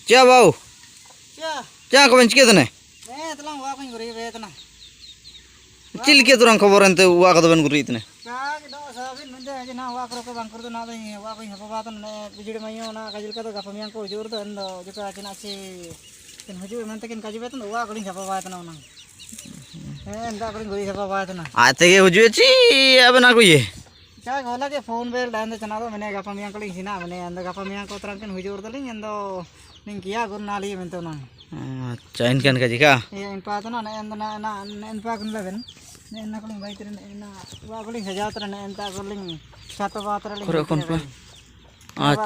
Cia bau. Cia. Cia kau benci kita nih. Telang wak pun gurih betana. Cil kita orang kabar ente wak kata ben gurih itu nih. Kak, kita sabin nanti aja na wak roko bangkur tu na deh wak pun apa batan nih bijir mayo na kajil kata gapa miang ko jur tu endo juga cina si kan hujur nanti kan kajil betan wak kuling apa batan orang. Enda kuling gurih apa batan. Ate ke hujur ci apa nak ye? Kak, kalau ke phone bel dan tu cina tu mana gapa miang kuling sina mana endo gapa miang ko terang kan hujur tu ling endo ling kia gun nali mentu nang. Cain kan kaji ka? Iya, in patu na endo na in pakun leben. Ena kuling baik terin ena wak kuling saja terin enta kuling satu batan ling. Kurang konflik.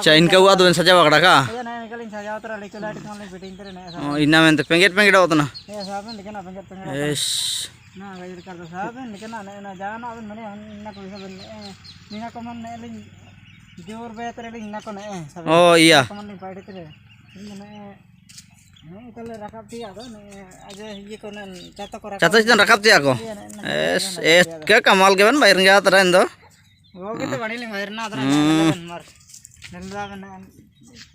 Cain kau ada ben saja wak ka? Iya, na kuling saja terin lik kulit kuling fitting terin. Oh, ina mente penget awat na. Iya, saben dikena penget. Yes. Nah, gajir kartu saben dikena na jangan aben mana na kuling saben nina koman ling jur beter ling na kon saben. Oh iya. Koman ling paide terin. Itu le rakap dia tu aja ye konan cato korak. Cato itu rakap dia aku. Ke kamal ke ben bayar nggak terain tuh. Oh kita bani ling bayar na terain mar. Nanda ben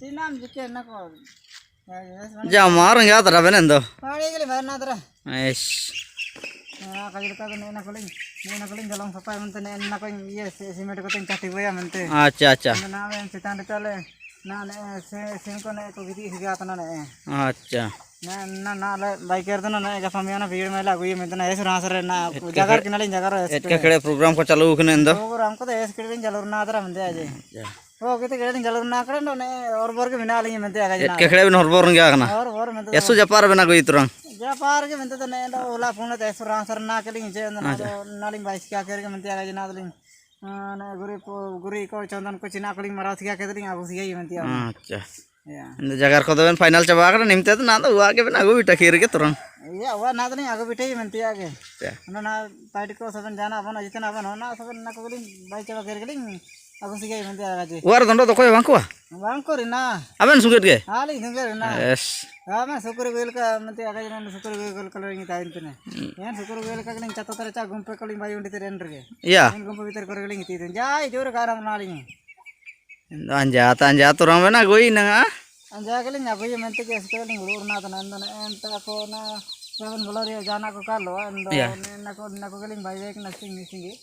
tinam jikke na ko. Jamar nggak terain tuh. Bani ke bayar na terain. Yes. Nah kali kita kan na kuling jalan sampai menteri na ko ye simet ko tin cati boya menteri. Acha. Na ben sitan ditale na sim ko na ko gidi higa tana na. Acha. Na baik ertu na gapa miana video mela gue menteri es rasar na jagar kinalin jagar es. Etka kere program ko chalu kene endo. Program ko es kinalin jalur na tera menteri aja. Oh kita kinalin jalur na keren no और बर के बिना लेंगे menteri aja. Etka kere ben horbor nggak kana. और menteri. Yesu japar ben aku itu orang. Japar ke menteri to na ola phone te es rasar na ke ling je na naling baik क्या करे के menteri aja na ling. Na guri ko चंदन को चिना कलिंग मराठी क्या कहते हैं आप उसी ही menteri. Acha. Ya. Endo jagar ko ben final coba kan nimte tuh nado wa ke ben aku bita kiri ke turang. Iya, wah na तो नहीं आगे बिठे ही menteri आगे. Ya. ना पार्टी को सबन जाना अपन जितना अपन होना सबन ना को कलिंग बाइक चला कर Kalinga aku sih kayak menteri aja. War tondo to koy bangku. Bangkor ina. Aben suget ge. Ali dengar ina. Yes. Ama syukur gue ka menteri aja na syukur gue kalau ini tahu itu nih. Yan syukur gue ka kalian catat terca gumpe kalian bayu di teren rege. Iya. Ini gumpe bitar kalian itu. Jai jor karam nalinya. Anja turang ben aku ina. Anja kalian aku ya menteri ke sekolah ling ulur na tanan enta ko na seven bolor ya jana ko kalo ando na ko kalian bayu ke nasing nisingi.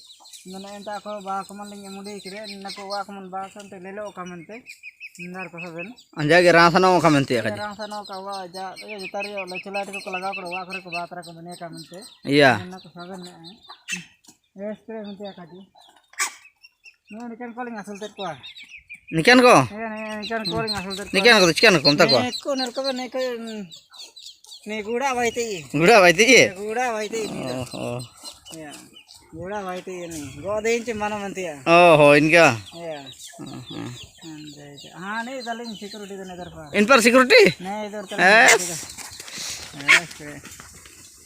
Mana enta ko ba ko man ling emudi kire na ko wa ko man ba sante lelo ka mente. Nar ko saben. Anja ge rasano ka mente ka. Rasano ka wa ja ya jitar yo le chula ko laga ko wa ko batra ko mene ka mente. Iya. Na ko saben este mente ka di. No nikan calling asul tet ko. Nikan ko? Nikan calling asul tet ko. Nikan ko chikan ko ta ko. Ko ner ko ne ko ne guda baiti. Guda baiti ye. Guda baiti. Oh. Ya. Guda baiti ni. Gode inch mana mente ya. Oh, इनका. Ya. हाँ नहीं डालेंगे security तो इधर पर इन पर security नहीं इधर तो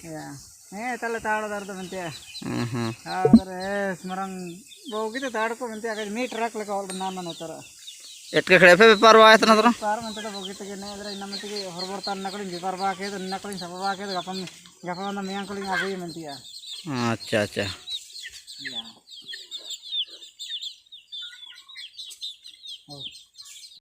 या नहीं तले ताड़ दर्द बनते हैं अगर स्मरण वो कितने ताड़ को बनते हैं अगर मीट रख लगा और नाना नोतर इतने खड़े पे व्यापार हुआ है इतना तो व्यापार बनते तो वो कितने नहीं इधर इन में तो कि हर बार ताड़ नकली व्यापार बाकी है तो नकली सब बाकी है तो गपन गपन ना मियाँ कलिंग आप ही बनती है अच्छा